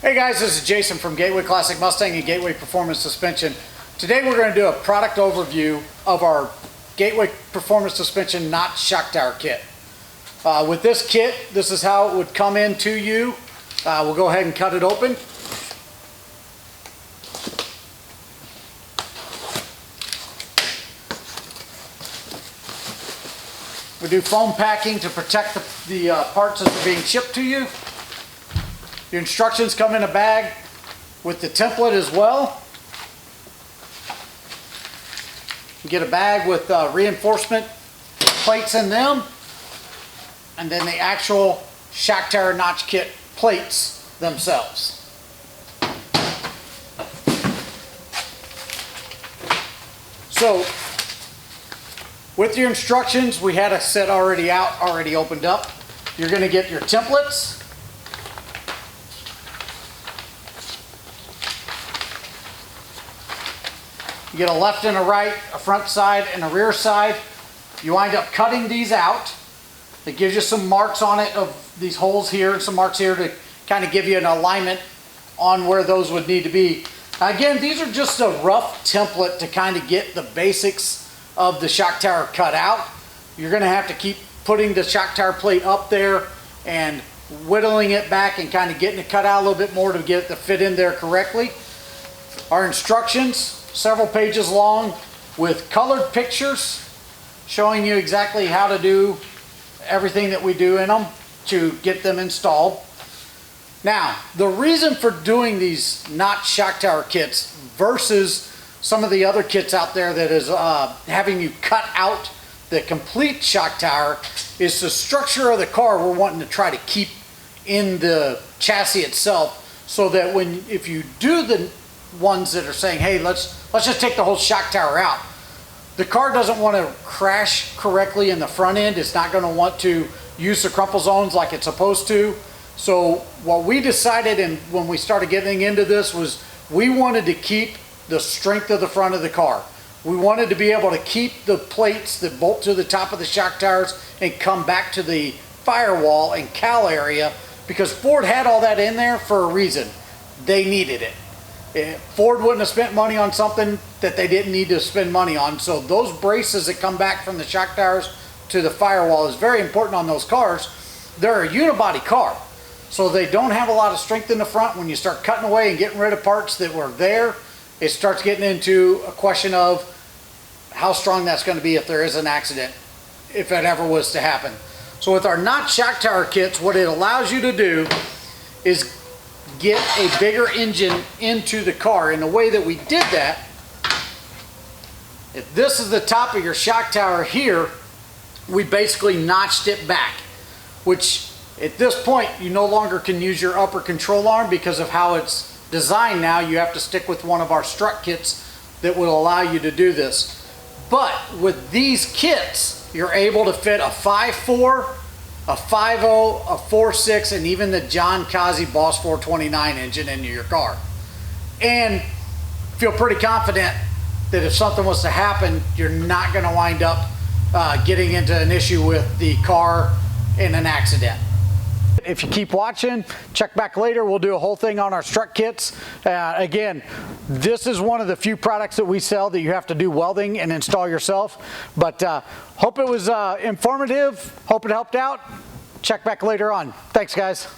Hey guys, this is Jason from Gateway Classic Mustang and Gateway Performance Suspension. Today we're going to do a product overview of our Gateway Performance Suspension Notch Shock Tower Kit. With this kit, this is how it would come in to you. We'll go ahead and cut it open. We do foam packing to protect the parts as they're being shipped to you. Your instructions come in a bag with the template as well. You get a bag with reinforcement plates in them, and then the actual shock tower notch kit plates themselves. So with your instructions, we had a set already out, already opened up. You're going to get your templates. You get a left and a right, a front side and a rear side. You wind up cutting these out. It gives you some marks on it of these holes here and some marks here to kind of give you an alignment on where those would need to be. Again, these are just a rough template to kind of get the basics of the shock tower cut out. You're going to have to keep putting the shock tower plate up there and whittling it back and kind of getting it cut out a little bit more to get it to fit in there correctly. Our instructions, several pages long with colored pictures showing you exactly how to do everything that we do in them to get them installed. Now, the reason for doing these notch shock tower kits versus some of the other kits out there that is having you cut out the complete shock tower is the structure of the car we're wanting to try to keep in the chassis itself, so that if you do the ones that are saying, hey, let's just take the whole shock tower out, the car doesn't want to crash correctly in the front end. It's not going to want to use the crumple zones like it's supposed to. So what we decided, and when we started getting into this, was we wanted to keep the strength of the front of the car. We wanted to be able to keep the plates that bolt to the top of the shock towers and come back to the firewall and cowl area, because Ford had all that in there for a reason. They needed it. Ford wouldn't have spent money on something that they didn't need to spend money on. So those braces that come back from the shock towers to the firewall is very important on those cars. They're a unibody car, so they don't have a lot of strength in the front. When you start cutting away and getting rid of parts that were there, it starts getting into a question of how strong that's going to be if there is an accident, if it ever was to happen. So with our notch shock tower kits, what it allows you to do is get a bigger engine into the car. And the way that we did that, if this is the top of your shock tower here, we basically notched it back, which at this point you no longer can use your upper control arm because of how it's designed now. You have to stick with one of our strut kits that will allow you to do this. But with these kits, you're able to fit a 5.4, a 5.0, a 4.6, and even the John Kazi Boss 429 engine into your car. And feel pretty confident that if something was to happen, you're not going to wind up getting into an issue with the car in an accident. If you keep watching, check back later. We'll do a whole thing on our strut kits. Again, this is one of the few products that we sell that you have to do welding and install yourself. But hope it was informative. Hope it helped out. Check back later on. Thanks, guys.